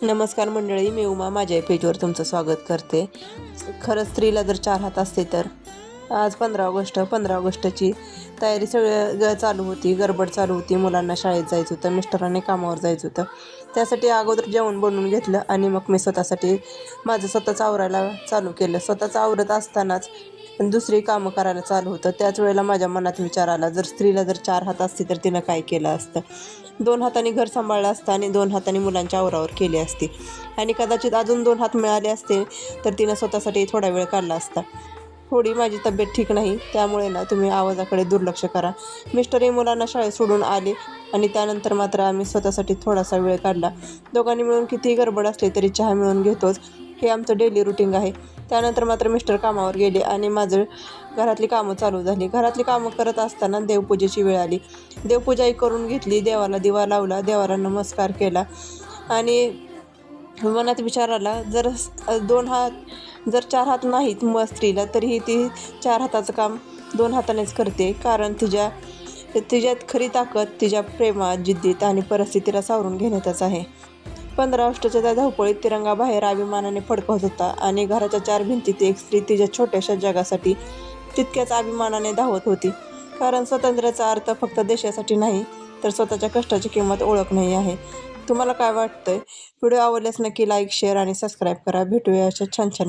नमस्कार मंडळी, मी उमा माझ्या पेजवर तुमचं स्वागत करते. खरंच स्त्रीला जर 4 हात असते तर आज 15 ऑगस्टची तयारी सगळं चालू होती, गडबड चालू होती. मुलांना शाळेत जायचं होतं, मिस्टरांनी कामावर जायचं होतं. त्यासाठी अगोदर जेवण बनवून घेतलं आणि मग मी स्वतःसाठी माझं स्वतःच आवरायला चालू केलं. स्वतःच आवरत असतानाच दुसरी कामं करायला चालू होतं. त्याच वेळेला माझ्या मनात विचार आला, जर स्त्रीला जर 4 हात असते तर तिनं काय केलं असतं. 2 हातांनी घर सांभाळलं असतं आणि 2 हातांनी मुलांच्या आवरावर केली असती आणि कदाचित अजून 2 हात मिळाले असते तर तिनं स्वतःसाठी थोडा वेळ काढला असता. थोडी माझी तब्येत ठीक नाही, त्यामुळे ना तुम्ही आवाजाकडे दुर्लक्ष करा. मिस्टरही मुलांना शाळेत सोडून आले आणि त्यानंतर मात्र आम्ही स्वतःसाठी थोडासा वेळ काढला. दोघांनी मिळून कितीही गडबड असली तरी चहा मिळून घेतोच, हे आमचं डेली रुटीन आहे. त्यानंतर मात्र मिस्टर कामावर गेले आणि माझं घरातली कामं चालू झाली. घरातली कामं करत असताना देवपूजेची वेळ आली. देवपूजाही करून घेतली, देवाला दिवा लावला, देवाला नमस्कार केला आणि मनात विचार आला, जर 4 हात नाहीत स्त्रीला तरीही ती 4 हाताचं काम 2 हातानेच करते. कारण तिच्यात खरी ताकद तिच्या प्रेमात, जिद्दीत आणि परिस्थितीला सावरून घेण्यातच आहे. 15 ऑगस्टच्या त्या धावपळीत तिरंगा बाहेर अभिमानाने फडकत होता आणि घराच्या 4 भिंतीत एक स्त्री तिच्या छोट्याशा जगासाठी तितक्याच अभिमानाने धावत होती. कारण स्वातंत्र्याचा अर्थ फक्त देशासाठी नाही तर स्वतःच्या कष्टाची किंमत ओळखणंही आहे. तुम्हाला काय वाटतंय? व्हिडिओ आवडल्यास नक्की लाईक, शेअर आणि सबस्क्राईब करा. भेटूया अशा छान छान